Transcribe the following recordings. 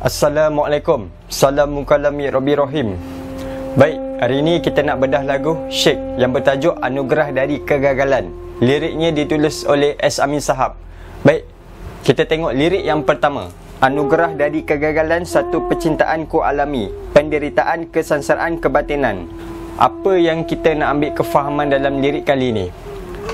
Assalamualaikum. Salam mukalami Rabbi Rahim. Baik, hari ini kita nak bedah lagu Syekh yang bertajuk Anugerah dari Kegagalan. Liriknya ditulis oleh S. Amin Sahab. Baik, kita tengok lirik yang pertama. Anugerah dari kegagalan, satu percintaan ku alami, penderitaan, kesansaraan, kebatinan. Apa yang kita nak ambil kefahaman dalam lirik kali ini?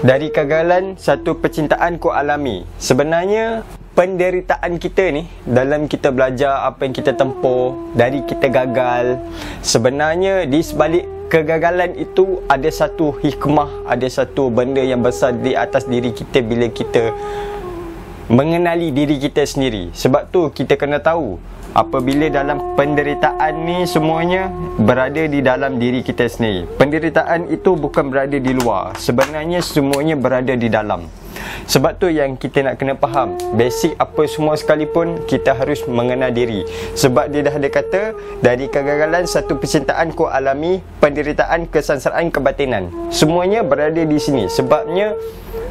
Dari kegagalan, satu percintaan ku alami. Sebenarnya penderitaan kita ni, dalam kita belajar apa yang kita tempuh, dari kita gagal, sebenarnya di sebalik kegagalan itu ada satu hikmah, ada satu benda yang besar di atas diri kita bila kita mengenali diri kita sendiri. Sebab tu kita kena tahu, apabila dalam penderitaan ni semuanya berada di dalam diri kita sendiri. Penderitaan itu bukan berada di luar, sebenarnya semuanya berada di dalam. Sebab tu yang kita nak kena faham, basic apa semua sekalipun kita harus mengenal diri. Sebab dia dah ada kata, dari kegagalan satu percintaan ku alami, penderitaan, kesansaraan, kebatinan. Semuanya berada di sini. Sebabnya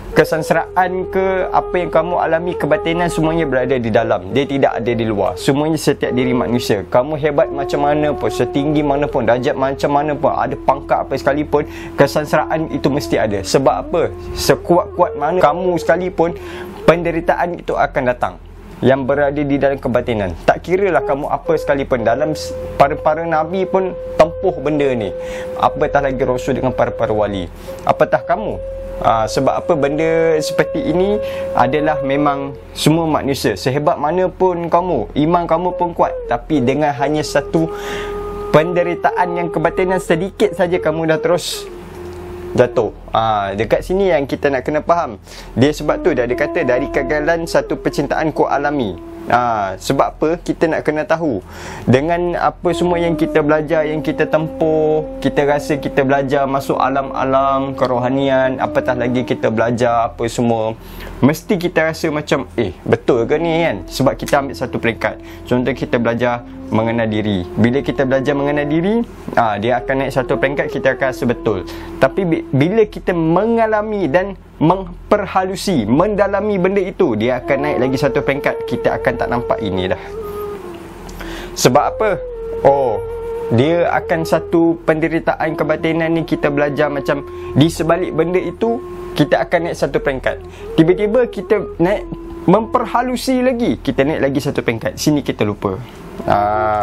kesansaraan ke apa yang kamu alami, kebatinan, semuanya berada di dalam. Dia tidak ada di luar. Semuanya setiap diri manusia. Kamu hebat macam mana pun, setinggi mana pun, darjat macam mana pun, ada pangkat apa sekalipun, kesansaraan itu mesti ada. Sebab apa? Sekuat-kuat mana kamu sekalipun, penderitaan itu akan datang yang berada di dalam kebatinan. Tak kira lah kamu apa sekalipun. Dalam para-para Nabi pun tempuh benda ni, apatah lagi Rasul dengan para-para wali. Apatah kamu? Sebab apa benda seperti ini adalah memang semua manusia, sehebat mana pun kamu, iman kamu pun kuat, tapi dengan hanya satu penderitaan yang kebatinan sedikit saja, kamu dah terus jatuh. Dekat sini yang kita nak kena faham. Dia sebab tu dia ada kata, dari kegagalan satu percintaan ku alami. Sebab apa? Kita nak kena tahu, dengan apa semua yang kita belajar, yang kita tempuh, kita rasa kita belajar masuk alam-alam kerohanian, apatah lagi kita belajar apa semua, mesti kita rasa macam betul ke ni kan? Sebab kita ambil satu peringkat. Contoh kita belajar mengenal diri. Bila kita belajar mengenal diri, dia akan naik satu peringkat, kita akan rasa betul. Tapi bila kita mengalami dan memperhalusi, mendalami benda itu, dia akan naik lagi satu peringkat, kita akan tak nampak ini dah. Sebab apa? Dia akan satu penderitaan kebatinan ni, kita belajar macam di sebalik benda itu, kita akan naik satu peringkat. Tiba-tiba kita naik memperhalusi lagi, kita naik lagi satu peringkat. Sini kita lupa.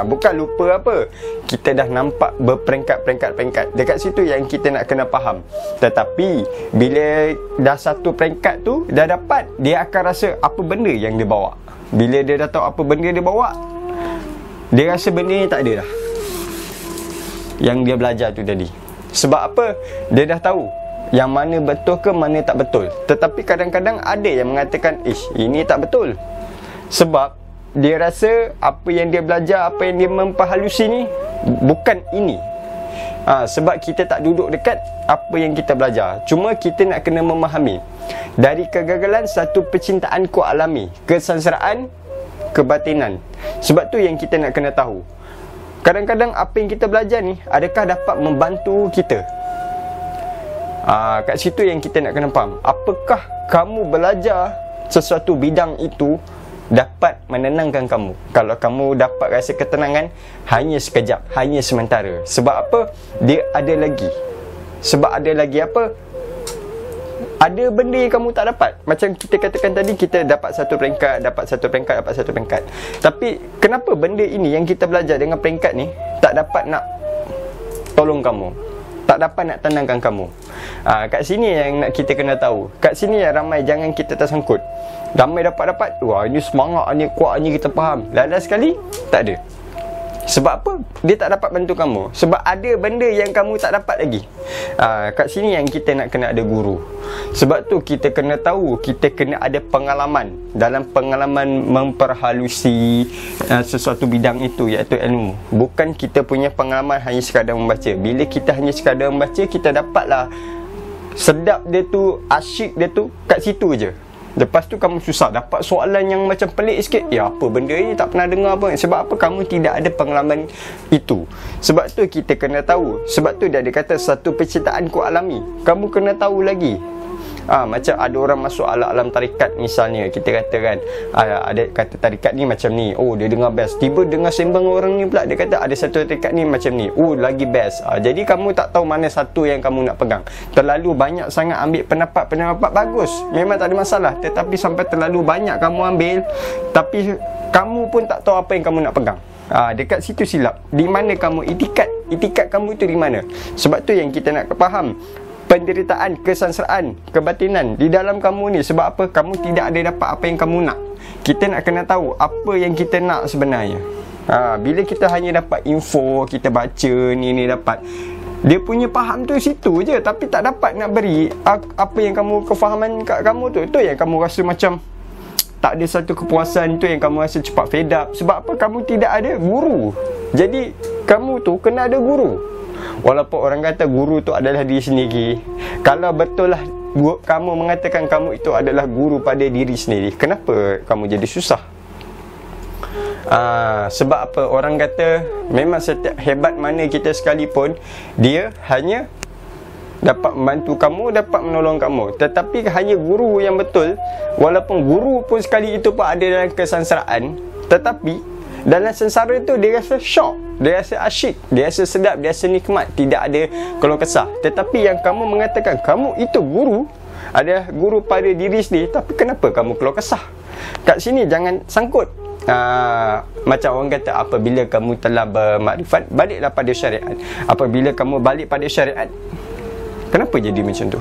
Bukan lupa apa, kita dah nampak berperingkat-peringkat. Dekat situ yang kita nak kena faham. Tetapi bila dah satu peringkat tu dah dapat, dia akan rasa apa benda yang dia bawa. Bila dia dah tahu apa benda dia bawa, dia rasa benda ni tak ada dah, yang dia belajar tu tadi. Sebab apa? Dia dah tahu yang mana betul ke mana tak betul. Tetapi kadang-kadang ada yang mengatakan, ini tak betul. Sebab dia rasa apa yang dia belajar, apa yang dia memperhalusi ni bukan ini. Sebab kita tak duduk dekat apa yang kita belajar. Cuma kita nak kena memahami, dari kegagalan satu percintaan ku alami, kesansaraan, kebatinan. Sebab tu yang kita nak kena tahu, kadang-kadang apa yang kita belajar ni, adakah dapat membantu kita? Kat situ yang kita nak kena faham. Apakah kamu belajar sesuatu bidang itu dapat menenangkan kamu? Kalau kamu dapat rasa ketenangan, hanya sekejap, hanya sementara. Sebab apa? Dia ada lagi. Sebab ada lagi apa? Ada benda yang kamu tak dapat. Macam kita katakan tadi, kita dapat satu peringkat, dapat satu peringkat, dapat satu peringkat. Tapi kenapa benda ini yang kita belajar dengan peringkat ni tak dapat nak tolong kamu, tak dapat nak tenangkan kamu? Kat sini yang nak kita kena tahu. Kat sini yang ramai jangan kita tersangkut. Ramai dapat-dapat, ini semangat ni, kuat ni, kita faham. Last sekali tak ada. Sebab apa? Dia tak dapat bantu kamu. Sebab ada benda yang kamu tak dapat lagi. Kat sini yang kita nak kena ada guru. Sebab tu kita kena tahu, kita kena ada pengalaman. Dalam pengalaman memperhalusi sesuatu bidang itu, iaitu ilmu. Bukan kita punya pengalaman hanya sekadar membaca. Bila kita hanya sekadar membaca, kita dapatlah sedap dia tu, asyik dia tu kat situ je. Lepas tu kamu susah dapat soalan yang macam pelik sikit. Apa benda ni, tak pernah dengar apa. Sebab apa? Kamu tidak ada pengalaman itu. Sebab tu kita kena tahu. Sebab tu dia ada kata, satu percintaan ku alami. Kamu kena tahu lagi Macam ada orang masuk alam tarikat misalnya, kita kata kan, ada kata tarikat ni macam ni, dia dengar best. Tiba dengar sembang orang ni pula, dia kata ada satu tarikat ni macam ni, lagi best. Jadi kamu tak tahu mana satu yang kamu nak pegang. Terlalu banyak sangat ambil pendapat bagus, memang tak ada masalah. Tetapi sampai terlalu banyak kamu ambil, tapi kamu pun tak tahu apa yang kamu nak pegang. Dekat situ silap. Di mana kamu itikat kamu itu di mana? Sebab tu yang kita nak faham penderitaan, kesansaraan, kebatinan di dalam kamu ni. Sebab apa? Kamu tidak ada dapat apa yang kamu nak. Kita nak kena tahu apa yang kita nak sebenarnya. Bila kita hanya dapat info, kita baca ni dapat, dia punya faham tu situ je, tapi tak dapat nak beri apa yang kamu, kefahaman kat kamu tu. Tu yang kamu rasa macam tak ada satu kepuasan, tu yang kamu rasa cepat fed up. Sebab apa? Kamu tidak ada guru. Jadi kamu tu kena ada guru. Walaupun orang kata guru tu adalah diri sendiri, kalau betul lah kamu mengatakan kamu itu adalah guru pada diri sendiri, kenapa kamu jadi susah? Sebab apa? Orang kata memang setiap hebat mana kita sekalipun, dia hanya dapat membantu kamu, dapat menolong kamu. Tetapi hanya guru yang betul, walaupun guru pun sekali itu pun ada dalam kesansaraan, tetapi dalam sengsara tu dia rasa syok, dia rasa asyik, dia rasa sedap, dia rasa nikmat, tidak ada keluh kesah. Tetapi yang kamu mengatakan kamu itu guru, adalah guru pada diri sendiri, tapi kenapa kamu keluh kesah? Kat sini jangan sangkut. Macam orang kata, apabila kamu telah bermakrifat, baliklah pada syariat. Apabila kamu balik pada syariat, kenapa jadi macam tu?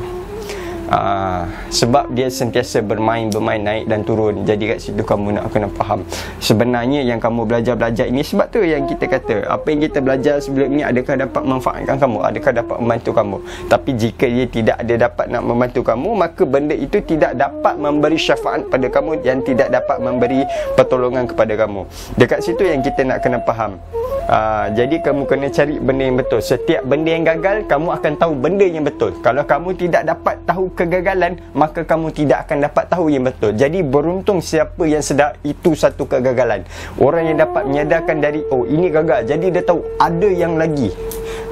Sebab dia sentiasa bermain naik dan turun. Jadi kat situ kamu nak kena faham sebenarnya yang kamu belajar ini. Sebab tu yang kita kata, apa yang kita belajar sebelum ini, adakah dapat memanfaatkan kamu, adakah dapat membantu kamu. Tapi jika dia tidak ada dapat nak membantu kamu, maka benda itu tidak dapat memberi syafaat pada kamu, yang tidak dapat memberi pertolongan kepada kamu. Dekat situ yang kita nak kena faham. Jadi kamu kena cari benda yang betul. Setiap benda yang gagal, kamu akan tahu benda yang betul. Kalau kamu tidak dapat tahu kegagalan, maka kamu tidak akan dapat tahu yang betul. Jadi beruntung siapa yang sedar itu satu kegagalan. Orang yang dapat menyadarkan dari ini gagal, jadi dia tahu ada yang lagi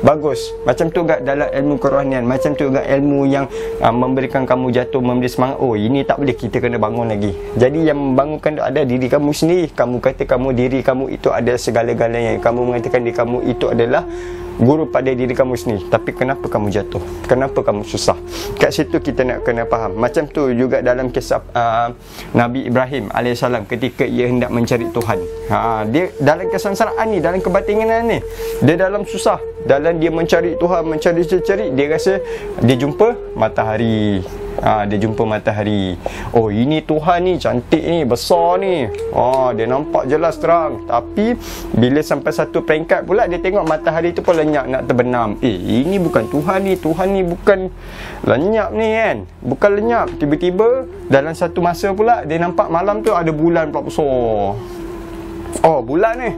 bagus. Macam tu juga dalam ilmu kerohanian, macam tu juga ilmu yang memberikan kamu jatuh, memberi semangat. Ini tak boleh, kita kena bangun lagi. Jadi yang membangunkan tu ada diri kamu sendiri. Kamu kata diri kamu itu adalah segala-galanya. Kamu mengatakan diri kamu itu adalah guru pada diri kamu sendiri. Tapi kenapa kamu jatuh? Kenapa kamu susah? Kat situ kita nak kena faham. Macam tu juga dalam kisah Nabi Ibrahim AS ketika ia hendak mencari Tuhan. Dia dalam kesansaraan ni, dalam kebatinan ni, dia dalam susah, dalam dia mencari Tuhan, mencari, dia rasa dia jumpa matahari. Dia jumpa matahari. Ini Tuhan ni, cantik ni, besar ni. Dia nampak jelas terang. Tapi bila sampai satu peringkat pula, dia tengok matahari tu pun lenyap, nak terbenam. Ini bukan Tuhan ni. Tuhan ni bukan lenyap ni kan, bukan lenyap. Tiba-tiba dalam satu masa pula, dia nampak malam tu ada bulan pula besar. Bulan ni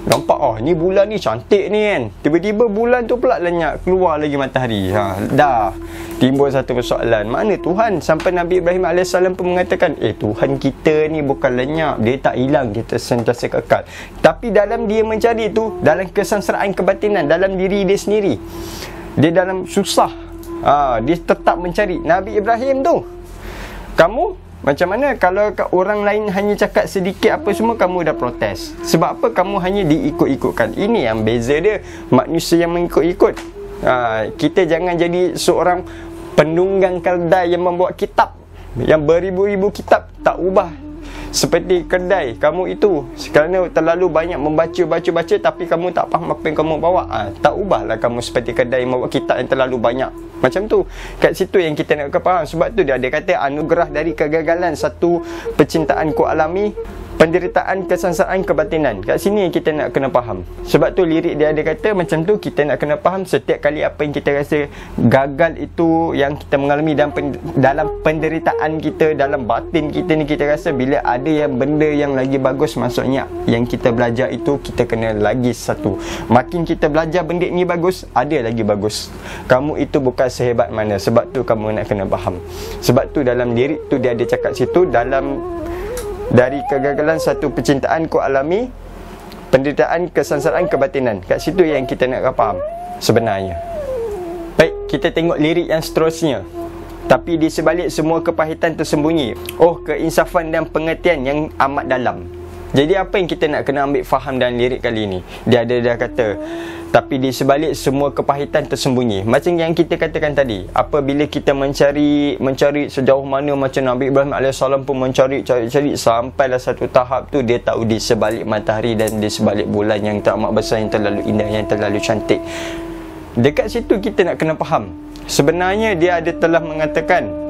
nampak, ni bulan ni cantik ni kan. Tiba-tiba bulan tu pula lenyap, keluar lagi matahari. Dah timbul satu persoalan, mana Tuhan? Sampai Nabi Ibrahim AS pun mengatakan, Tuhan kita ni bukan lenyap, dia tak hilang, kita sentiasa kekal. Tapi dalam dia mencari tu, dalam kesansaraan kebatinan, dalam diri dia sendiri, dia dalam susah, dia tetap mencari. Nabi Ibrahim tu, kamu macam mana kalau orang lain hanya cakap sedikit apa semua, kamu dah protes? Sebab apa? Kamu hanya diikut-ikutkan. Ini yang beza dia, manusia yang mengikut-ikut. Kita jangan jadi seorang penunggang kedai yang membuat kitab, yang beribu-ribu kitab, tak ubah seperti kedai kamu itu. Kerana terlalu banyak membaca, tapi kamu tak faham apa yang kamu bawa, tak ubahlah kamu seperti kedai yang membawa kitab yang terlalu banyak. Macam tu. Kat situ yang kita nak faham. Sebab tu dia kata anugerah dari kegagalan, satu percintaan ku alami, penderitaan, kesansaraan, kebatinan. Kat sini yang kita nak kena faham. Sebab tu lirik dia ada kata macam tu, kita nak kena faham setiap kali apa yang kita rasa gagal itu, yang kita mengalami dalam penderitaan kita, dalam batin kita ni, kita rasa bila ada yang benda yang lagi bagus, maksudnya yang kita belajar itu kita kena lagi satu. Makin kita belajar benda ni bagus, ada lagi bagus. Kamu itu bukan sehebat mana. Sebab tu kamu nak kena faham. Sebab tu dalam lirik tu dia ada cakap situ, dalam dari kegagalan satu percintaan ku alami, penderitaan, kesansaraan, kebatinan. Kat situ yang kita nak faham sebenarnya. Baik, kita tengok lirik yang seterusnya. tapi di sebalik semua kepahitan tersembunyi, oh keinsafan dan pengertian yang amat dalam. Jadi apa yang kita nak kena ambil faham dalam lirik kali ni? Dia kata, tapi di sebalik semua kepahitan tersembunyi. Macam yang kita katakan tadi, apabila kita mencari sejauh mana macam Nabi Ibrahim AS pun mencari sampailah satu tahap tu dia tahu di sebalik matahari dan di sebalik bulan yang teramat besar, yang terlalu indah, yang terlalu cantik. Dekat situ kita nak kena faham. Sebenarnya dia telah mengatakan,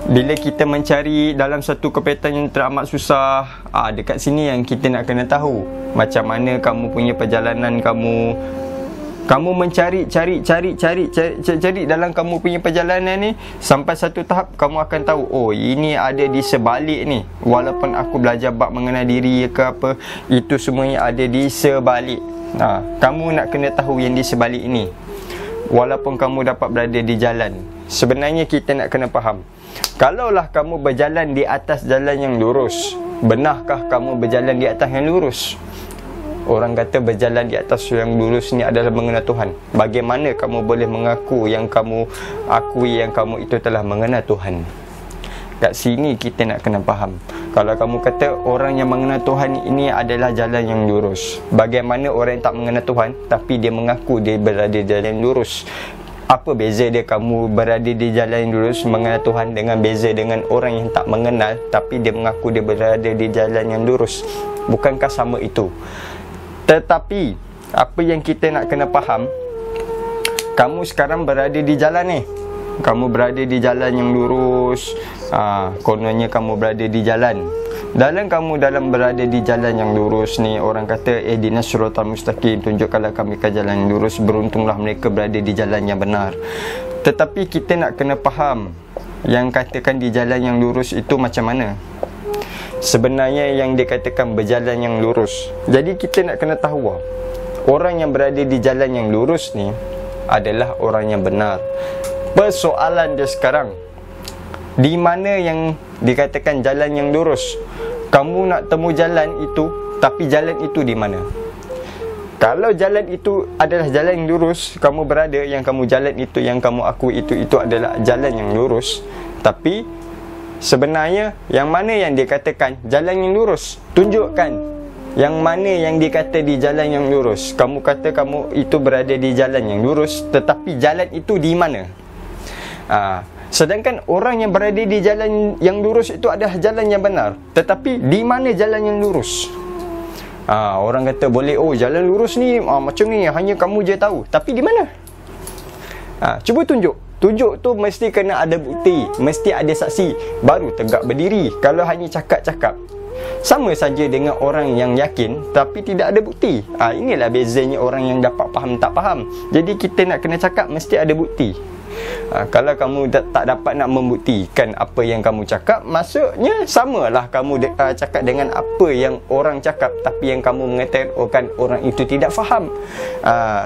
bila kita mencari dalam satu kepahitan yang teramat susah, dekat sini yang kita nak kena tahu macam mana kamu punya perjalanan, kamu mencari dalam kamu punya perjalanan ni, sampai satu tahap kamu akan tahu, oh ini ada di sebalik ni. Walaupun aku belajar bab mengenal diri ke apa, itu semuanya ada di sebalik. Kamu nak kena tahu yang di sebalik ini. Walaupun kamu dapat berada di jalan, sebenarnya kita nak kena faham, kalaulah kamu berjalan di atas jalan yang lurus, benarkah kamu berjalan di atas yang lurus? Orang kata berjalan di atas yang lurus ni adalah mengenal Tuhan. Bagaimana kamu boleh mengaku yang kamu akui yang kamu itu telah mengenal Tuhan? Kat sini kita nak kena faham. Kalau kamu kata orang yang mengenal Tuhan ini adalah jalan yang lurus, bagaimana orang yang tak mengenal Tuhan tapi dia mengaku dia berada di jalan yang lurus? Apa beza dia kamu berada di jalan yang lurus mengenal Tuhan dengan beza dengan orang yang tak mengenal tapi dia mengaku dia berada di jalan yang lurus? Bukankah sama itu? Tetapi apa yang kita nak kena faham, kamu sekarang berada di jalan ni, kamu berada di jalan yang lurus, kononnya kamu berada di jalan. Kamu berada di jalan yang lurus ni, orang kata ihdinas siratal mustaqim, tunjukkanlah kami ke jalan yang lurus, beruntunglah mereka berada di jalan yang benar. Tetapi kita nak kena faham, yang katakan di jalan yang lurus itu macam mana? Sebenarnya yang dikatakan berjalan yang lurus, jadi kita nak kena tahu, orang yang berada di jalan yang lurus ni adalah orang yang benar. Persoalan dia sekarang, di mana yang dikatakan jalan yang lurus? Kamu nak temu jalan itu, tapi jalan itu di mana? Kalau jalan itu adalah jalan yang lurus, kamu berada yang kamu jalan itu, yang kamu akui itu adalah jalan yang lurus. Tapi sebenarnya yang mana yang dikatakan jalan yang lurus? Tunjukkan yang mana yang dikata di jalan yang lurus. Kamu kata kamu itu berada di jalan yang lurus, tetapi jalan itu di mana? Sedangkan orang yang berada di jalan yang lurus itu adalah jalan yang benar, tetapi di mana jalan yang lurus? Orang kata boleh, oh jalan lurus ni macam ni, hanya kamu je tahu, tapi di mana? Cuba tunjuk. Tunjuk tu mesti kena ada bukti, mesti ada saksi, baru tegak berdiri. Kalau hanya cakap-cakap, sama saja dengan orang yang yakin tapi tidak ada bukti. Inilah bezanya orang yang dapat faham tak faham. Jadi kita nak kena cakap mesti ada bukti. Kalau kamu tak dapat nak membuktikan apa yang kamu cakap, maksudnya samalah kamu cakap dengan apa yang orang cakap, tapi yang kamu mengatakan orang itu tidak faham.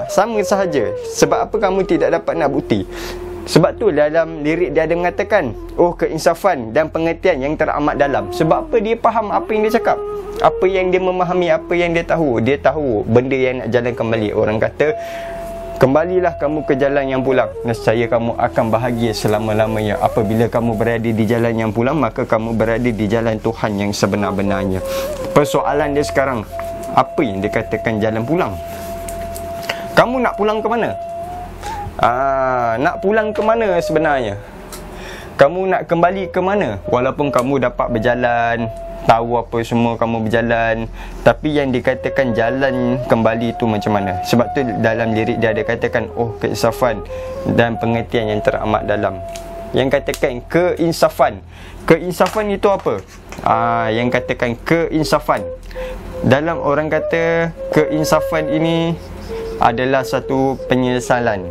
Sama sahaja. Sebab apa kamu tidak dapat nak bukti? Sebab tu dalam lirik dia ada mengatakan, oh keinsafan dan pengertian yang teramat dalam. Sebab apa? Dia faham apa yang dia cakap, apa yang dia memahami, apa yang dia tahu. Dia tahu benda yang nak jalan kembali. Orang kata, kembalilah kamu ke jalan yang pulang, nescaya kamu akan bahagia selama-lamanya. Apabila kamu berada di jalan yang pulang, maka kamu berada di jalan Tuhan yang sebenar-benarnya. Persoalan dia sekarang, apa yang dikatakan jalan pulang? Kamu nak pulang ke mana? Nak pulang ke mana sebenarnya? Kamu nak kembali ke mana? Walaupun kamu dapat berjalan, tahu apa semua kamu berjalan, tapi yang dikatakan jalan kembali itu macam mana? Sebab tu dalam lirik dia ada katakan, oh keinsafan dan pengertian yang teramat dalam. Yang katakan keinsafan. Keinsafan itu apa? Yang katakan keinsafan, dalam orang kata keinsafan ini adalah satu penyesalan.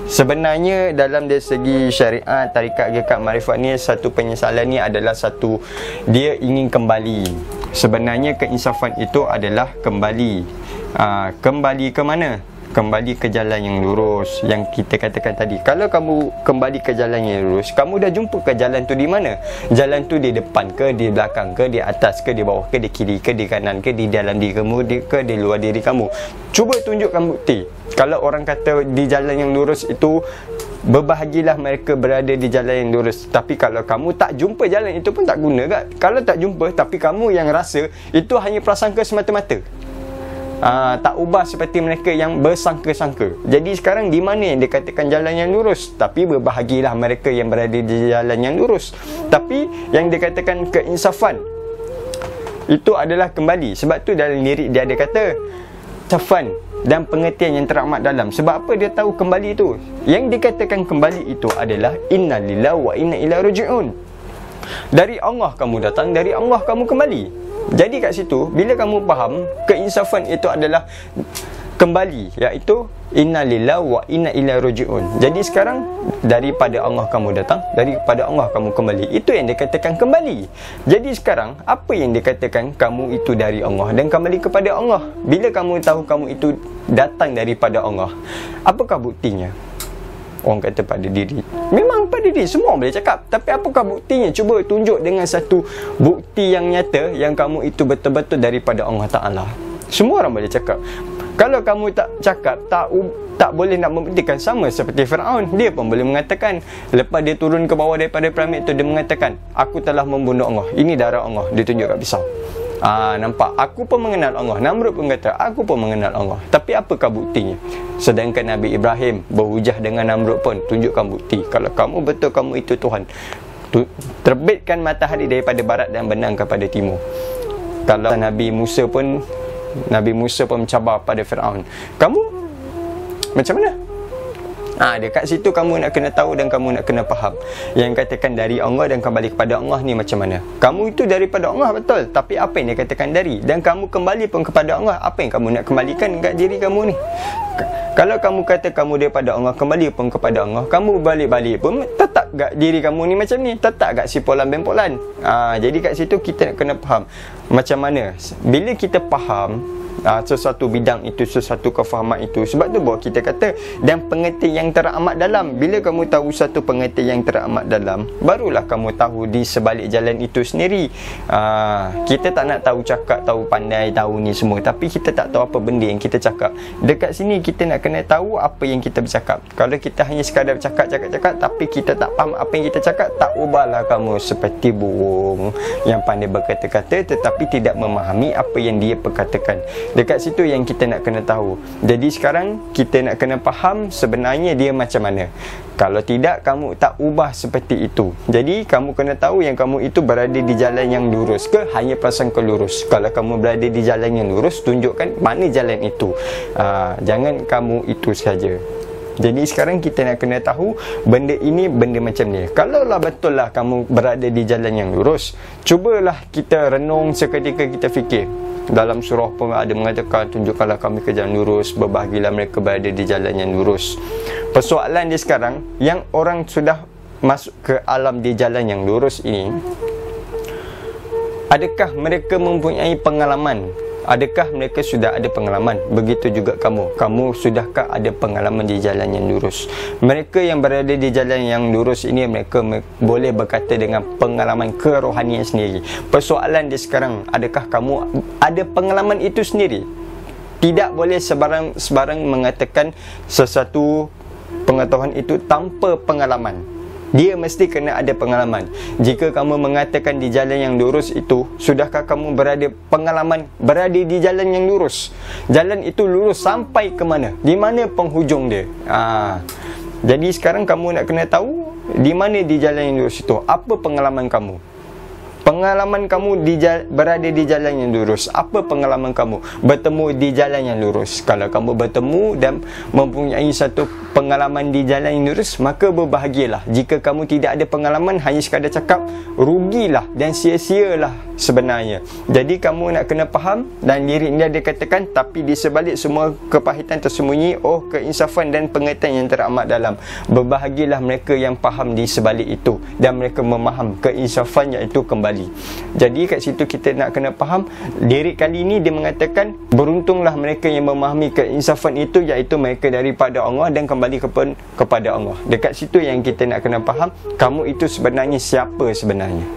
Sebenarnya dalam dari segi syariat, tarikat hakikat makrifat ni, satu penyesalan ni adalah satu, dia ingin kembali. Sebenarnya keinsafan itu adalah kembali. Kembali ke mana? Kembali ke jalan yang lurus, yang kita katakan tadi. Kalau kamu kembali ke jalan yang lurus, kamu dah jumpa ke jalan tu di mana? Jalan tu di depan ke, di belakang ke, di atas ke, di bawah ke, di kiri ke, di kanan ke, di dalam diri kamu ke, di luar diri kamu? Cuba tunjukkan bukti. Kalau orang kata di jalan yang lurus itu berbahagilah mereka berada di jalan yang lurus. Tapi kalau kamu tak jumpa jalan itu pun tak guna kan? Kalau tak jumpa tapi kamu yang rasa, itu hanya prasangka semata-mata. Tak ubah seperti mereka yang bersangka-sangka. Jadi sekarang di mana yang dikatakan jalan yang lurus? Tapi berbahagilah mereka yang berada di jalan yang lurus. Tapi yang dikatakan keinsafan, itu adalah kembali. Sebab tu dalam lirik dia ada kata insafan dan pengertian yang teramat dalam. Sebab apa dia tahu kembali itu? Yang dikatakan kembali itu adalah inna lillahi wa inna ilaihi raji'un. Dari Allah kamu datang, dari Allah kamu kembali. Jadi kat situ, bila kamu faham keinsafan itu adalah kembali, iaitu inna lillahi wa inna ilaihi raji'un. Jadi sekarang daripada Allah kamu datang, daripada Allah kamu kembali. Itu yang dikatakan kembali. Jadi sekarang apa yang dikatakan kamu itu dari Allah dan kembali kepada Allah? Bila kamu tahu kamu itu datang daripada Allah, apakah buktinya? Orang kata pada diri. Memang pada diri, semua boleh cakap. Tapi apakah buktinya? Cuba tunjuk dengan satu bukti yang nyata yang kamu itu betul-betul daripada Allah Ta'ala. Semua orang boleh cakap. Kalau kamu tak cakap, tak boleh nak membuktikan. Sama seperti Firaun, dia pun boleh mengatakan, lepas dia turun ke bawah daripada piramid tu, dia mengatakan, aku telah membunuh Allah, ini darah Allah. Dia tunjuk kat pisau. Nampak, aku pun mengenal Allah. Namrud pun kata, aku pun mengenal Allah. Tapi apakah buktinya? Sedangkan Nabi Ibrahim berhujah dengan Namrud pun, tunjukkan bukti. Kalau kamu betul kamu itu Tuhan, terbitkan matahari daripada barat dan benang kepada timur. Kalau Nabi Musa pun mencabar pada Firaun, kamu macam mana? Dekat situ kamu nak kena tahu dan kamu nak kena faham. Yang katakan dari Allah dan kembali kepada Allah ni macam mana? Kamu itu daripada Allah betul, tapi apa yang dia katakan dari? Dan kamu kembali pun kepada Allah, apa yang kamu nak kembalikan kat diri kamu ni? Kalau kamu kata kamu daripada Allah, kembali pun kepada Allah, kamu balik-balik pun tetap kat diri kamu ni macam ni, tetap kat sipolan bempolan. Jadi kat situ kita nak kena faham macam mana. Bila kita faham sesuatu bidang itu, sesuatu kefahaman itu, sebab tu bahawa kita kata dan pengertian yang teramat dalam. Bila kamu tahu satu pengertian yang teramat dalam, barulah kamu tahu di sebalik jalan itu sendiri. Kita tak nak tahu cakap, tahu pandai, tahu ni semua, tapi kita tak tahu apa benda yang kita cakap. Dekat sini kita nak kena tahu apa yang kita bercakap. Kalau kita hanya sekadar cakap, tapi kita tak faham apa yang kita cakap, tak ubahlah kamu seperti burung yang pandai berkata-kata tetapi tidak memahami apa yang dia perkatakan. Dekat situ yang kita nak kena tahu. Jadi sekarang kita nak kena faham sebenarnya dia macam mana. Kalau tidak, kamu tak ubah seperti itu. Jadi kamu kena tahu yang kamu itu berada di jalan yang lurus ke hanya prasangka lurus. Kalau kamu berada di jalan yang lurus, tunjukkan mana jalan itu. Jangan kamu itu saja. Jadi sekarang kita nak kena tahu benda ini benda macam ni. Kalaulah betul lah kamu berada di jalan yang lurus, cubalah kita renung seketika, kita fikir. Dalam surah pun ada mengatakan, tunjukkanlah kami ke jalan lurus, berbahagilah mereka berada di jalan yang lurus. Persoalan dia sekarang, yang orang sudah masuk ke alam di jalan yang lurus ini, adakah mereka mempunyai pengalaman? Adakah mereka sudah ada pengalaman? Begitu juga kamu. Kamu sudahkah ada pengalaman di jalan yang lurus? Mereka yang berada di jalan yang lurus ini, mereka boleh berkata dengan pengalaman kerohanian sendiri. Persoalan dia sekarang, adakah kamu ada pengalaman itu sendiri? Tidak boleh sebarang mengatakan sesuatu pengetahuan itu tanpa pengalaman. Dia mesti kena ada pengalaman. Jika kamu mengatakan di jalan yang lurus itu, sudahkah kamu pengalaman berada di jalan yang lurus? Jalan itu lurus sampai ke mana? Di mana penghujung dia? Jadi sekarang kamu nak kena tahu di mana di jalan yang lurus itu. Apa pengalaman kamu? Pengalaman kamu berada di jalan yang lurus. Apa pengalaman kamu bertemu di jalan yang lurus? Kalau kamu bertemu dan mempunyai satu pengalaman di jalan yang lurus, maka berbahagialah. Jika kamu tidak ada pengalaman, hanya sekadar cakap, rugilah dan sia-sialah sebenarnya. Jadi kamu nak kena faham, dan lirik ini dia katakan, tapi di sebalik semua kepahitan tersembunyi, keinsafan dan pengertian yang teramat dalam. Berbahagialah mereka yang faham di sebalik itu, dan mereka memaham keinsafan, iaitu kembali. Jadi kat situ kita nak kena faham. Lirik kali ini dia mengatakan, beruntunglah mereka yang memahami keinsafan itu, iaitu mereka daripada Allah dan kembali kepada Allah. Dekat situ yang kita nak kena faham, kamu itu sebenarnya siapa sebenarnya.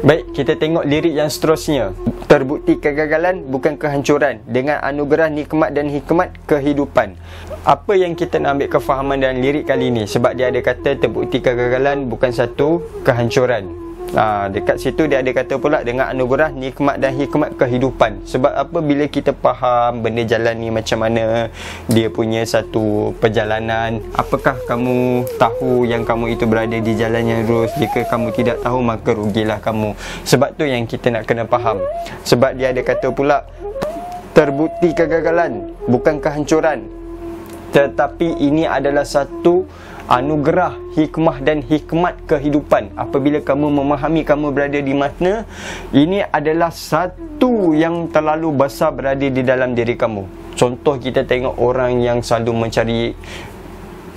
Baik, kita tengok lirik yang seterusnya. Terbukti kegagalan bukan kehancuran, dengan anugerah nikmat dan hikmat kehidupan. Apa yang kita nak ambil kefahaman dalam lirik kali ni? Sebab dia ada kata terbukti kegagalan bukan satu kehancuran. Dekat situ dia ada kata pula dengan anugerah nikmat dan hikmat kehidupan. Sebab apa? Bila kita faham benda jalan ni macam mana, dia punya satu perjalanan, apakah kamu tahu yang kamu itu berada di jalan yang lurus? Jika kamu tidak tahu, maka rugilah kamu. Sebab tu yang kita nak kena faham. Sebab dia ada kata pula terbukti kegagalan bukan kehancuran, tetapi ini adalah satu anugerah, hikmah dan hikmat kehidupan. Apabila kamu memahami kamu berada di mana, ini adalah satu yang terlalu besar berada di dalam diri kamu. Contoh, kita tengok orang yang selalu mencari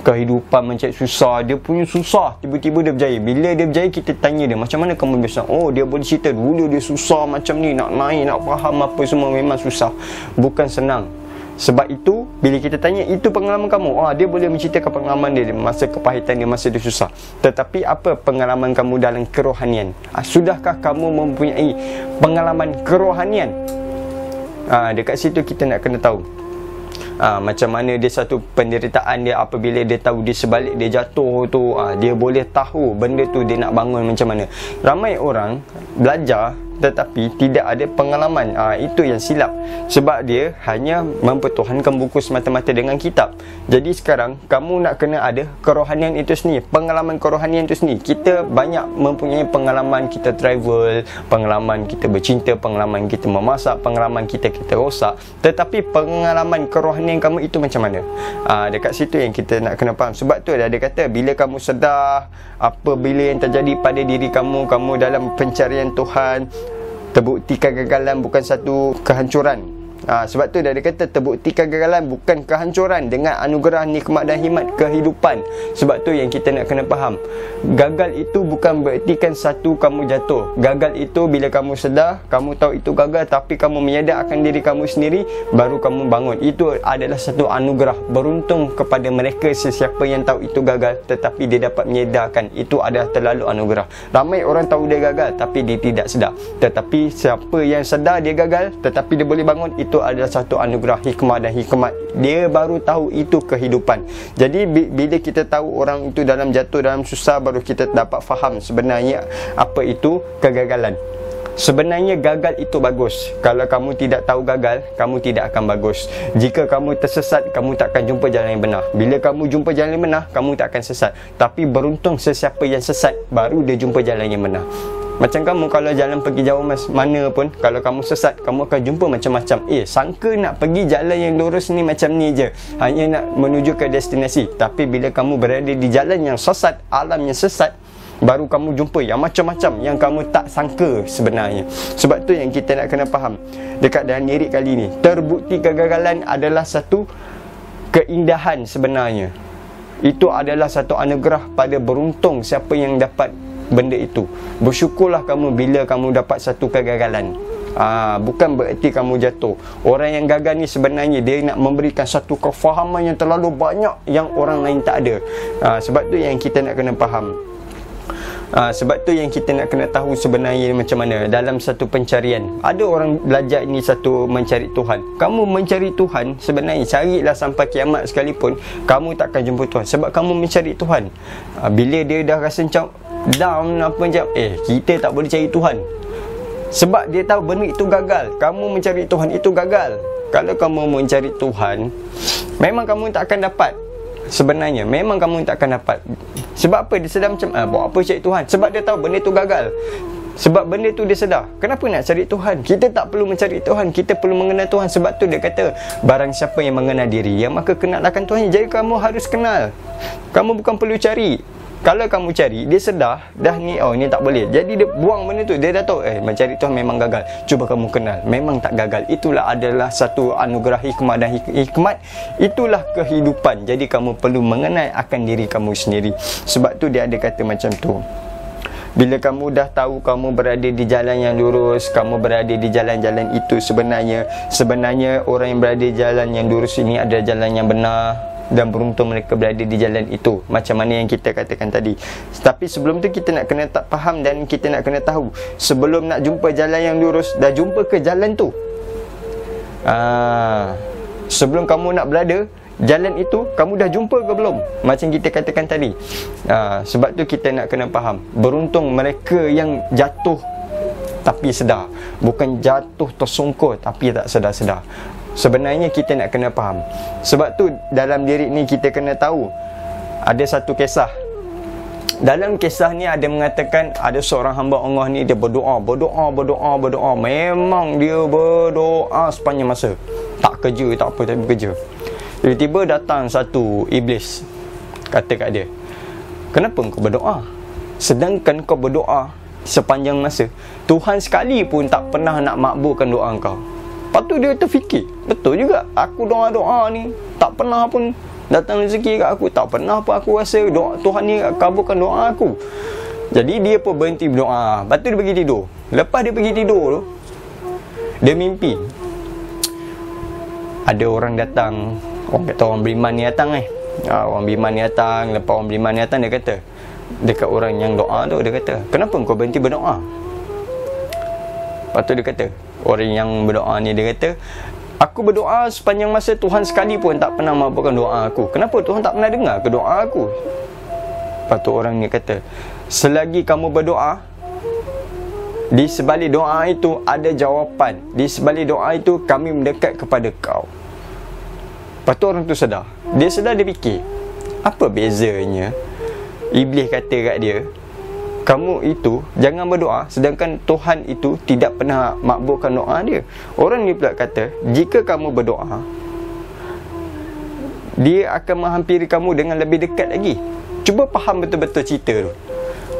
kehidupan, mencari susah. Dia punya susah, tiba-tiba dia berjaya. Bila dia berjaya, kita tanya dia, macam mana kamu bisa? Oh, dia boleh cerita dulu dia susah macam ni, nak naik, nak faham apa semua memang susah. Bukan senang. Sebab itu, bila kita tanya, itu pengalaman kamu. Dia boleh menceritakan pengalaman dia masa kepahitan dia, masa dia susah. Tetapi apa pengalaman kamu dalam kerohanian? Sudahkah kamu mempunyai pengalaman kerohanian? Dekat situ kita nak kena tahu macam mana dia satu penderitaan dia. Apabila dia tahu di sebalik dia jatuh tu, dia boleh tahu benda tu dia nak bangun macam mana. Ramai orang belajar tetapi tidak ada pengalaman. Itu yang silap. Sebab dia hanya mempertuhankan buku semata-mata dengan kitab. Jadi sekarang kamu nak kena ada kerohanian itu sendiri, pengalaman kerohanian itu sendiri. Kita banyak mempunyai pengalaman, kita travel, pengalaman kita bercinta, pengalaman kita memasak, pengalaman kita rosak. Tetapi pengalaman kerohanian kamu itu macam mana? Dekat situ yang kita nak kena faham. Sebab tu ada kata, bila kamu sedar apabila yang terjadi pada diri kamu, kamu dalam pencarian Tuhan, terbukti kegagalan bukan satu kehancuran. Sebab tu dia ada kata terbukti kegagalan bukan kehancuran, dengan anugerah nikmat dan hikmat kehidupan. Sebab tu yang kita nak kena faham, gagal itu bukan berertikan satu kamu jatuh. Gagal itu bila kamu sedar, kamu tahu itu gagal, tapi kamu menyadar akan diri kamu sendiri, baru kamu bangun. Itu adalah satu anugerah. Beruntung kepada mereka sesiapa yang tahu itu gagal, tetapi dia dapat menyedarkan, itu adalah terlalu anugerah. Ramai orang tahu dia gagal tapi dia tidak sedar. Tetapi siapa yang sedar dia gagal tetapi dia boleh bangun, itu adalah satu anugerah, hikmah dan hikmat. Dia baru tahu itu kehidupan. Jadi bila kita tahu orang itu dalam jatuh, dalam susah, baru kita dapat faham sebenarnya apa itu kegagalan. Sebenarnya gagal itu bagus. Kalau kamu tidak tahu gagal, kamu tidak akan bagus. Jika kamu tersesat, kamu tak akan jumpa jalan yang benar. Bila kamu jumpa jalan yang benar, kamu tak akan sesat. Tapi beruntung sesiapa yang sesat, baru dia jumpa jalan yang benar. Macam kamu kalau jalan pergi jauh mana pun, kalau kamu sesat, kamu akan jumpa macam-macam. Sangka nak pergi jalan yang lurus ni macam ni je, hanya nak menuju ke destinasi. Tapi bila kamu berada di jalan yang sesat, alam yang sesat, baru kamu jumpa yang macam-macam yang kamu tak sangka sebenarnya. Sebab tu yang kita nak kena faham dekat dalam lirik kali ni, terbukti kegagalan adalah satu keindahan sebenarnya. Itu adalah satu anugerah. Pada beruntung siapa yang dapat benda itu. Bersyukurlah kamu bila kamu dapat satu kegagalan. Bukan bererti kamu jatuh. Orang yang gagal ni sebenarnya dia nak memberikan satu kefahaman yang terlalu banyak yang orang lain tak ada. Sebab tu yang kita nak kena faham. Sebab tu yang kita nak kena tahu sebenarnya macam mana dalam satu pencarian. Ada orang belajar ini satu mencari Tuhan. Kamu mencari Tuhan, sebenarnya carilah sampai kiamat sekalipun, kamu takkan jumpa Tuhan. Sebab kamu mencari Tuhan. Bila dia dah rasa macam down apa macam, kita tak boleh cari Tuhan. Sebab dia tahu benda itu gagal. Kamu mencari Tuhan itu gagal. Kalau kamu mencari Tuhan, memang kamu tak akan dapat. Sebenarnya memang kamu tak akan dapat. Sebab apa? Dia sedar macam buat apa cari Tuhan? Sebab dia tahu benda itu gagal. Sebab benda tu dia sedar. Kenapa nak cari Tuhan? Kita tak perlu mencari Tuhan, kita perlu mengenal Tuhan. Sebab tu dia kata, barang siapa yang mengenal diri, yang maka kenal akan Tuhan. Jadi kamu harus kenal. Kamu bukan perlu cari. Kalau kamu cari, dia sedar dah ni, ni tak boleh. Jadi dia buang benda tu. Dia dah tahu mencari Tuhan memang gagal. Cuba kamu kenal, memang tak gagal. Itulah adalah satu anugerah hikmah dan hikmat. Itulah kehidupan. Jadi kamu perlu mengenal akan diri kamu sendiri. Sebab tu dia ada kata macam tu. Bila kamu dah tahu kamu berada di jalan yang lurus, kamu berada di jalan-jalan itu, sebenarnya orang yang berada di jalan yang lurus ini adalah jalan yang benar. dan beruntung mereka berada di jalan itu, macam mana yang kita katakan tadi. Tapi sebelum tu kita nak kena tak faham dan kita nak kena tahu, sebelum nak jumpa jalan yang lurus, dah jumpa ke jalan tu? Sebelum kamu nak berada jalan itu, kamu dah jumpa ke belum? Macam kita katakan tadi. Sebab tu kita nak kena faham, beruntung mereka yang jatuh tapi sedar, bukan jatuh tersungkur tapi tak sedar-sedar. Sebenarnya kita nak kena faham. Sebab tu dalam diri ni kita kena tahu, ada satu kisah. Dalam kisah ni ada mengatakan, ada seorang hamba Allah ni, dia berdoa. Memang dia berdoa sepanjang masa, tak kerja, tak apa, tak bekerja. Tiba-tiba datang satu iblis, kata kat dia, kenapa kau berdoa? Sedangkan kau berdoa sepanjang masa, Tuhan sekali pun tak pernah nak makbulkan doa kau. Lepas tu dia terfikir, betul juga, aku doa-doa ni tak pernah pun datang rezeki kat aku, tak pernah pun aku rasa doa Tuhan ni kabulkan doa aku. Jadi dia pun berhenti berdoa. Lepas tu dia pergi tidur. Lepas dia pergi tidur tu, dia mimpi ada orang datang. Orang kata orang beriman ni datang orang beriman ni datang. Lepas orang beriman ni datang, dia kata dekat orang yang doa tu, dia kata, kenapa kau berhenti berdoa? Lepas tu dia kata, orang yang berdoa ni, dia kata, aku berdoa sepanjang masa, Tuhan sekali pun tak pernah makbulkan doa aku. Kenapa Tuhan tak pernah dengar ke doa aku? Lepas tu orang ni kata, selagi kamu berdoa, di sebalik doa itu ada jawapan. Di sebalik doa itu kami mendekat kepada kau. Lepas tu orang tu sedar. Dia sedar, dia fikir, apa bezanya iblis kata kat dia, kamu itu jangan berdoa, sedangkan Tuhan itu tidak pernah makbulkan doa dia. Orang ni pula kata, jika kamu berdoa, dia akan menghampiri kamu dengan lebih dekat lagi. Cuba faham betul-betul cerita tu.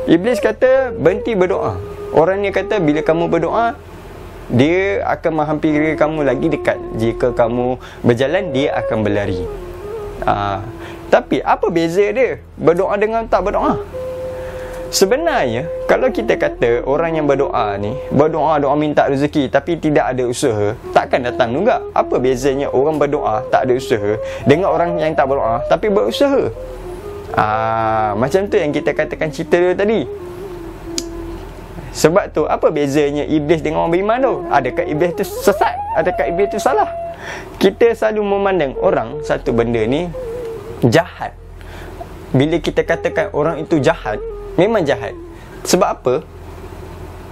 Iblis kata berhenti berdoa. Orang ni kata bila kamu berdoa, dia akan menghampiri kamu lagi dekat. Jika kamu berjalan, dia akan berlari. Tapi apa beza dia berdoa dengan tak berdoa? Sebenarnya kalau kita kata orang yang berdoa ni, doa minta rezeki tapi tidak ada usaha, takkan datang juga. Apa bezanya orang berdoa tak ada usaha dengan orang yang tak berdoa tapi berusaha? Macam tu yang kita katakan cerita dia tadi. Sebab tu apa bezanya iblis dengan orang beriman tu? Adakah iblis tu sesat? Adakah iblis tu salah? Kita selalu memandang orang satu benda ni jahat. Bila kita katakan orang itu jahat, memang jahat. Sebab apa?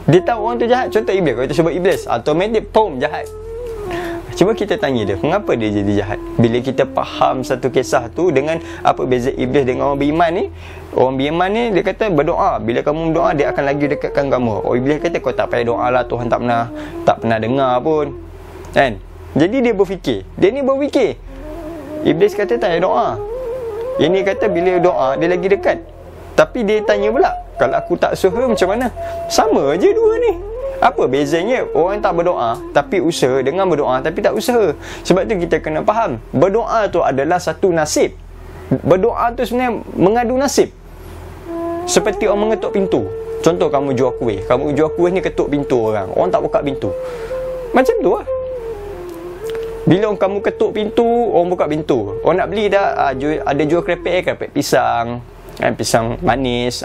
Dia tahu orang tu jahat. Contoh iblis, kalau kita sebut iblis, automatik pom jahat. Cuba kita tanya dia, mengapa dia jadi jahat? Bila kita faham satu kisah tu dengan apa beza iblis dengan orang beriman ni. Orang beriman ni dia kata berdoa, bila kamu berdoa dia akan lagi dekatkan kamu. Iblis kata kau tak payah doa lah, Tuhan tak pernah dengar pun, kan? Jadi dia berfikir, dia ni berfikir, iblis kata tak payah doa, ini kata bila doa dia lagi dekat. Tapi dia tanya pula, kalau aku tak usaha macam mana? Sama je dua ni. Apa bezanya orang tak berdoa tapi usaha dengan berdoa tapi tak usaha? Sebab tu kita kena faham, berdoa tu adalah satu nasib. Berdoa tu sebenarnya mengadu nasib. Seperti orang mengetuk pintu. Contoh kamu jual kuih, ni ketuk pintu orang tak buka pintu. Macam tu lah. Bila kamu ketuk pintu, orang buka pintu, orang nak beli dah. Ada jual kerepek pisang, pisang manis,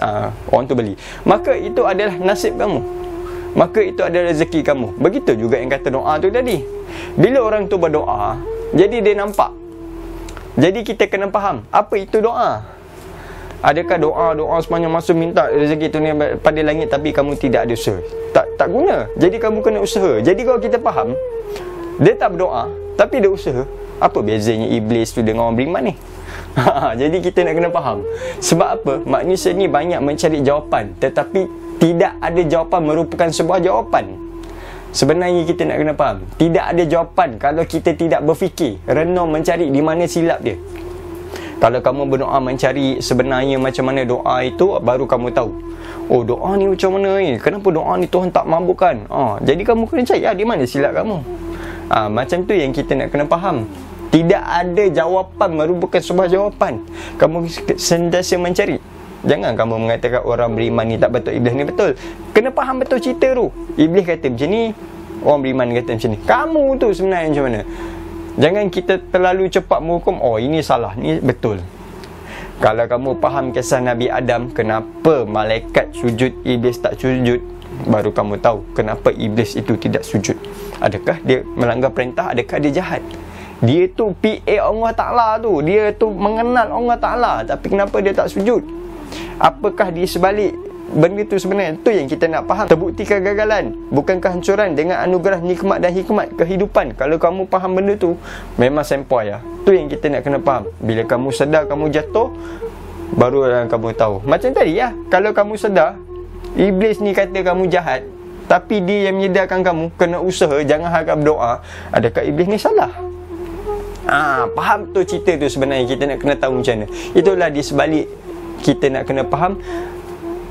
orang tu beli. Maka itu adalah nasib kamu, maka itu adalah rezeki kamu. Begitu juga yang kata doa tu tadi. Bila orang tu berdoa, jadi dia nampak. Jadi kita kena faham, apa itu doa? Adakah doa sepanjang masa minta rezeki tu ni pada langit tapi kamu tidak ada usaha? Tak guna. Jadi kamu kena usaha. Jadi kalau kita faham, dia tak berdoa tapi dia usaha, apa bezanya iblis tu dengan orang beriman ni? Jadi kita nak kena faham. Sebab apa? Manusia ni banyak mencari jawapan, tetapi tidak ada jawapan merupakan sebuah jawapan. Sebenarnya kita nak kena faham, tidak ada jawapan kalau kita tidak berfikir, renung mencari di mana silap dia. Kalau kamu berdoa mencari sebenarnya macam mana doa itu, baru kamu tahu, oh doa ni macam mana ni, kenapa doa ni Tuhan tak mampukan. Jadi kamu kena cari di mana silap kamu. Macam tu yang kita nak kena faham. Tidak ada jawapan merupakan sebuah jawapan. Kamu sentiasa mencari. Jangan kamu mengatakan orang beriman ni tak betul, iblis ni betul. Kena faham betul cerita tu. Iblis kata macam ni, orang beriman kata macam ni. Kamu tu sebenarnya macam mana? Jangan kita terlalu cepat menghukum, oh ini salah, ni betul. Kalau kamu faham kisah Nabi Adam, kenapa malaikat sujud, iblis tak sujud, baru kamu tahu kenapa iblis itu tidak sujud. Adakah dia melanggar perintah? Adakah dia jahat? Dia tu PA Allah Ta'ala tu, dia tu mengenal Allah Ta'ala, tapi kenapa dia tak sujud? Apakah di sebalik benda tu sebenarnya? Itu yang kita nak faham. Terbukti kegagalan, bukan kehancuran, dengan anugerah nikmat dan hikmat kehidupan. Kalau kamu faham benda tu, memang sempoi lah. Tu yang kita nak kena faham. Bila kamu sedar kamu jatuh, baru kamu tahu. Macam tadi lah, kalau kamu sedar iblis ni kata kamu jahat, tapi dia yang menyedarkan kamu, kena usaha, jangan harap berdoa, adakah iblis ni salah? Faham tu cerita tu sebenarnya. Kita nak kena tahu macam mana. Itulah di sebalik kita nak kena faham.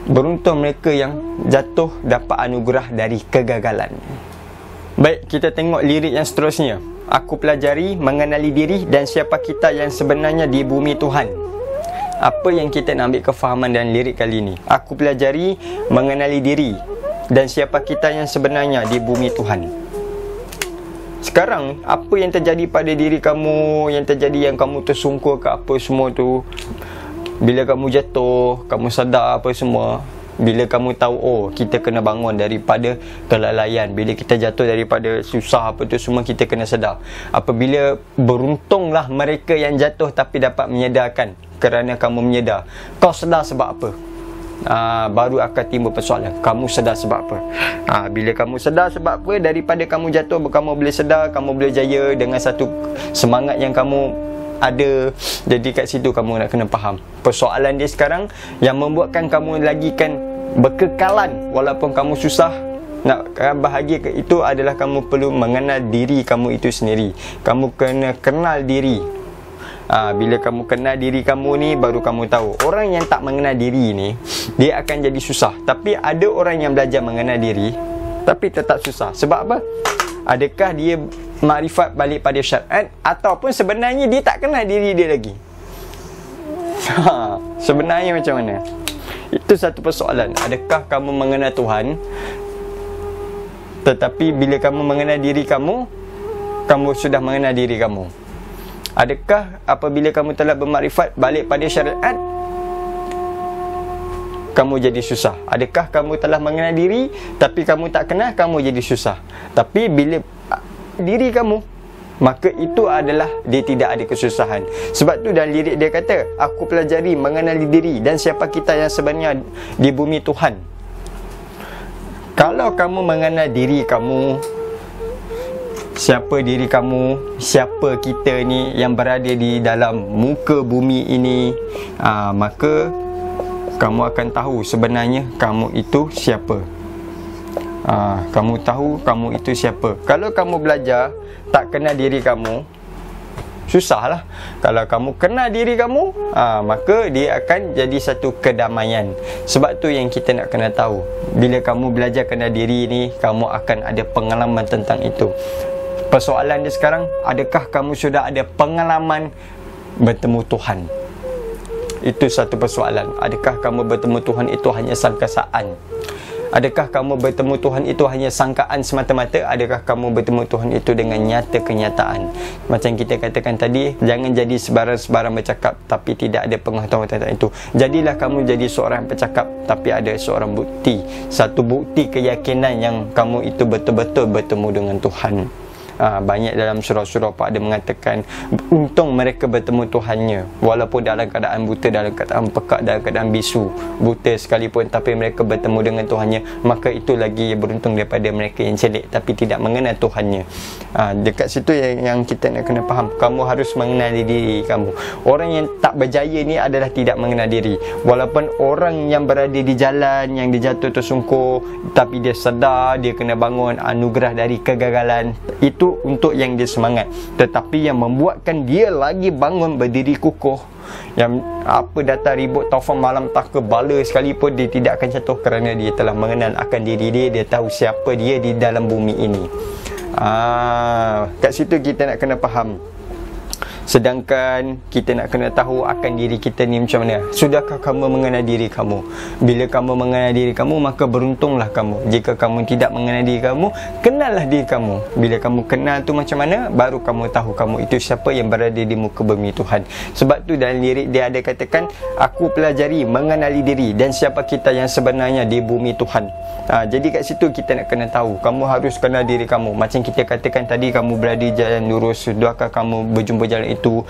Beruntung mereka yang jatuh dapat anugerah dari kegagalan. Baik, kita tengok lirik yang seterusnya. Aku pelajari, mengenali diri dan siapa kita yang sebenarnya di bumi Tuhan. Apa yang kita nak ambil kefahaman dalam lirik kali ini? Aku pelajari, mengenali diri dan siapa kita yang sebenarnya di bumi Tuhan. Sekarang, apa yang terjadi pada diri kamu, yang terjadi yang kamu tersungkur ke apa semua tu, bila kamu jatuh, kamu sedar apa semua, bila kamu tahu, oh kita kena bangun daripada kelalaian, bila kita jatuh daripada susah apa tu semua, kita kena sedar. Apabila beruntunglah mereka yang jatuh tapi dapat menyedarkan, kerana kamu menyedar. Kau sedar sebab apa? Baru akan timbul persoalan. Kamu sedar sebab apa? Bila kamu sedar sebab apa, daripada kamu jatuh, kamu boleh sedar, kamu boleh jaya dengan satu semangat yang kamu ada. Jadi kat situ kamu nak kena faham. Persoalan dia sekarang yang membuatkan kamu lagi kan berkekalan walaupun kamu susah nak bahagia itu adalah kamu perlu mengenal diri kamu itu sendiri. Kamu kena kenal diri. Bila kamu kenal diri kamu ni, baru kamu tahu. Orang yang tak mengenal diri ni, dia akan jadi susah. Tapi ada orang yang belajar mengenal diri tapi tetap susah. Sebab apa? Adakah dia makrifat balik pada syariat, ataupun sebenarnya dia tak kenal diri dia lagi? Sebenarnya macam mana? Itu satu persoalan. Adakah kamu mengenal Tuhan, tetapi bila kamu mengenal diri kamu, kamu sudah mengenal diri kamu? Adakah apabila kamu telah bermakrifat balik pada syariat, kamu jadi susah? Adakah kamu telah mengenal diri tapi kamu tak kenal, kamu jadi susah? Tapi bila diri kamu, maka itu adalah dia tidak ada kesusahan. Sebab tu dalam lirik dia kata, aku pelajari, mengenali diri dan siapa kita yang sebenarnya di bumi Tuhan. Kalau kamu mengenal diri kamu, siapa diri kamu, siapa kita ni yang berada di dalam muka bumi ini, maka kamu akan tahu sebenarnya kamu itu siapa. Kamu tahu kamu itu siapa. Kalau kamu belajar tak kenal diri kamu, susahlah. Kalau kamu kenal diri kamu, maka dia akan jadi satu kedamaian. Sebab tu yang kita nak kena tahu. Bila kamu belajar kenal diri ni, kamu akan ada pengalaman tentang itu. Persoalan dia sekarang, adakah kamu sudah ada pengalaman bertemu Tuhan? Itu satu persoalan. Adakah kamu bertemu Tuhan itu hanya sangkasaan? Adakah kamu bertemu Tuhan itu hanya sangkaan semata-mata? Adakah kamu bertemu Tuhan itu dengan nyata kenyataan? Macam kita katakan tadi, jangan jadi sebarang-sebarang bercakap tapi tidak ada pengetahuan tentang itu. Jadilah kamu jadi seorang bercakap tapi ada seorang bukti, satu bukti keyakinan yang kamu itu betul-betul bertemu dengan Tuhan. Banyak dalam surah-surah ada mengatakan untung mereka bertemu Tuhannya, walaupun dalam keadaan buta, dalam keadaan pekak, dalam keadaan bisu, buta sekalipun, tapi mereka bertemu dengan Tuhannya. Maka itu lagi beruntung daripada mereka yang celik tapi tidak mengenal Tuhannya. Dekat situ yang kita nak kena faham. Kamu harus mengenali diri kamu. Orang yang tak berjaya ni adalah tidak mengenal diri. Walaupun orang yang berada di jalan, yang dia jatuh tersungkur, tapi dia sedar dia kena bangun, anugerah dari kegagalan itu untuk yang dia semangat. Tetapi yang membuatkan dia lagi bangun, berdiri kukuh, yang apa datang ribut taufan malam tak ke bala sekalipun, dia tidak akan jatuh kerana dia telah mengenal akan diri dia. Dia tahu siapa dia di dalam bumi ini. Kat situ kita nak kena faham. Sedangkan kita nak kena tahu akan diri kita ni macam mana. Sudahkah kamu mengenal diri kamu? Bila kamu mengenal diri kamu, maka beruntunglah kamu. Jika kamu tidak mengenal diri kamu, kenallah diri kamu. Bila kamu kenal tu macam mana, baru kamu tahu kamu itu siapa yang berada di muka bumi Tuhan. Sebab tu dalam lirik dia ada katakan, aku pelajari mengenali diri dan siapa kita yang sebenarnya di bumi Tuhan. Jadi kat situ kita nak kena tahu, kamu harus kenal diri kamu. Macam kita katakan tadi, kamu berada di jalan lurus, sudahkah kamu berjumpa jalan itu?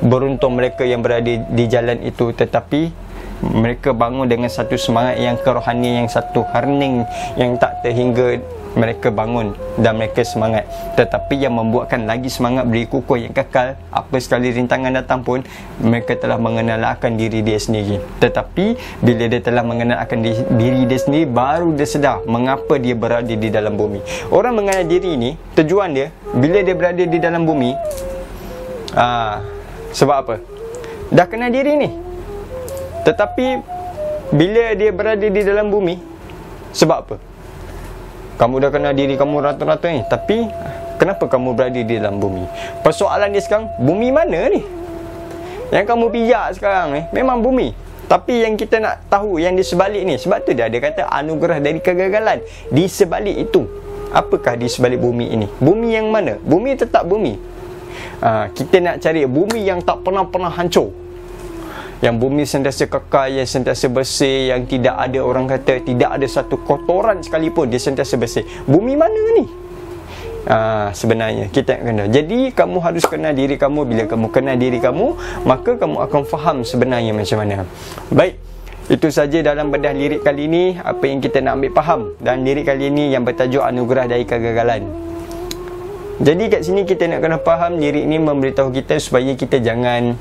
Beruntung mereka yang berada di jalan itu, tetapi mereka bangun dengan satu semangat yang kerohanian, yang satu hening yang tak terhingga. Mereka bangun dan mereka semangat. Tetapi yang membuatkan lagi semangat, beri kukuh yang kekal, apa sekali rintangan datang pun, mereka telah mengenal akan diri dia sendiri. Tetapi bila dia telah mengenal akan diri dia sendiri, baru dia sedar mengapa dia berada di dalam bumi. Orang mengenal diri ni, tujuan dia bila dia berada di dalam bumi, sebab apa? Dah kenal diri ni. Tetapi bila dia berada di dalam bumi, sebab apa? Kamu dah kenal diri kamu rata-rata ni, tapi kenapa kamu berada di dalam bumi? Persoalan dia sekarang, bumi mana ni? Yang kamu pijak sekarang ni memang bumi. Tapi yang kita nak tahu yang di sebalik ni, sebab tu dia ada kata anugerah dari kegagalan. Di sebalik itu, apakah di sebalik bumi ini? Bumi yang mana? Bumi tetap bumi. Kita nak cari bumi yang tak pernah hancur, yang bumi sentiasa kekal, yang sentiasa bersih, yang tidak ada, orang kata tidak ada satu kotoran sekalipun, dia sentiasa bersih. Bumi mana ni? Sebenarnya kita kena. Jadi kamu harus kenal diri kamu. Bila kamu kenal diri kamu, maka kamu akan faham sebenarnya macam mana. Baik, itu saja dalam bedah lirik kali ini, apa yang kita nak ambil faham dan lirik kali ini yang bertajuk anugerah dari kegagalan. Jadi kat sini kita nak kena faham, lirik ni memberitahu kita supaya kita jangan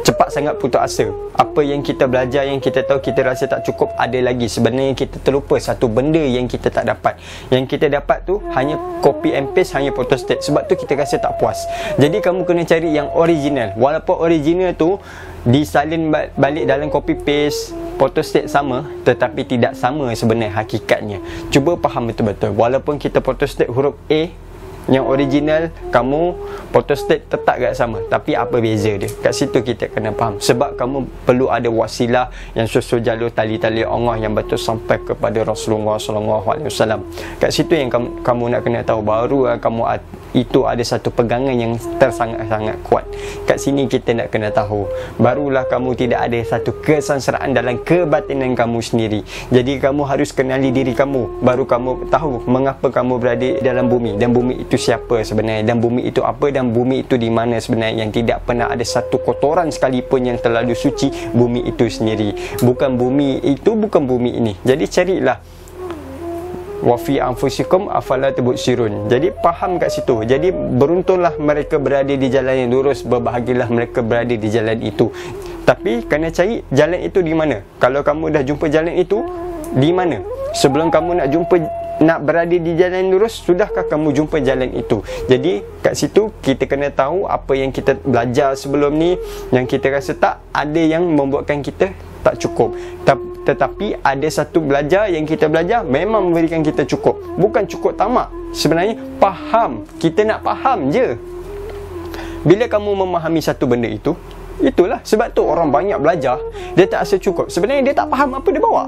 cepat sangat putus asa. Apa yang kita belajar, yang kita tahu, kita rasa tak cukup, ada lagi. Sebenarnya kita terlupa satu benda yang kita tak dapat. Yang kita dapat tu hanya copy and paste, hanya photostat. Sebab tu kita rasa tak puas. Jadi kamu kena cari yang original. Walaupun original tu disalin balik dalam copy paste, photostat sama, tetapi tidak sama sebenarnya hakikatnya. Cuba faham betul-betul. Walaupun kita photostat huruf A, yang original kamu photostat tetap agak sama, tapi apa beza dia? Kat situ kita kena faham. Sebab kamu perlu ada wasilah yang susul jalur tali-tali Allah yang betul sampai kepada Rasulullah SAW. Kat situ yang kamu nak kena tahu, baru kamu itu ada satu pegangan yang tersangat-sangat kuat. Kat sini kita nak kena tahu, barulah kamu tidak ada satu kesanseraan dalam kebatinan kamu sendiri. Jadi kamu harus kenali diri kamu, baru kamu tahu mengapa kamu berada dalam bumi, dan bumi itu siapa sebenarnya, dan bumi itu apa, dan bumi itu di mana sebenarnya. Yang tidak pernah ada satu kotoran sekalipun yang terlalu suci, bumi itu sendiri. Bukan bumi itu, bukan bumi ini. Jadi carilah wa fi anfusikum afala tubsirun. Jadi faham kat situ. Jadi beruntunglah mereka berada di jalan yang lurus, berbahagialah mereka berada di jalan itu. Tapi kena cari jalan itu di mana. Kalau kamu dah jumpa jalan itu, di mana? Sebelum kamu nak berada di jalan lurus, sudahkah kamu jumpa jalan itu? Jadi kat situ kita kena tahu apa yang kita belajar sebelum ni, yang kita rasa tak ada, yang membuatkan kita tak cukup. Tetapi ada satu belajar yang kita belajar memang memberikan kita cukup. Bukan cukup tamak, sebenarnya faham. Kita nak faham je. Bila kamu memahami satu benda itu, itulah sebab tu orang banyak belajar, dia tak rasa cukup. Sebenarnya dia tak faham apa dia bawa.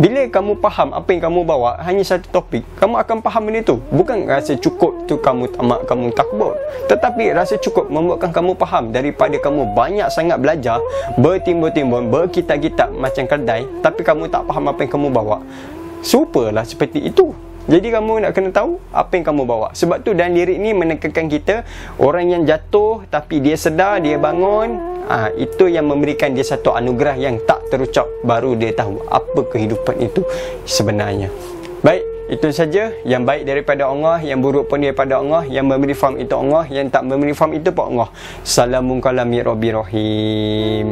Bila kamu faham apa yang kamu bawa, hanya satu topik, kamu akan faham benda tu. Bukan rasa cukup tu kamu tamak, kamu takbur. Tetapi rasa cukup membuatkan kamu faham. Daripada kamu banyak sangat belajar, bertimbun-timbun, berkitab-kitab macam kedai, tapi kamu tak faham apa yang kamu bawa. Serupalah seperti itu. Jadi kamu nak kena tahu apa yang kamu bawa. Sebab tu dan lirik ni menekankan kita, orang yang jatuh tapi dia sedar, dia bangun, itu yang memberikan dia satu anugerah yang tak terucap. Baru dia tahu apa kehidupan itu sebenarnya. Baik, itu saja. Yang baik daripada Allah, yang buruk pun daripada Allah. Yang memberi faham itu Allah, yang tak memberi faham itu pun Allah. Salamun kalam ya Rabbi Rahim.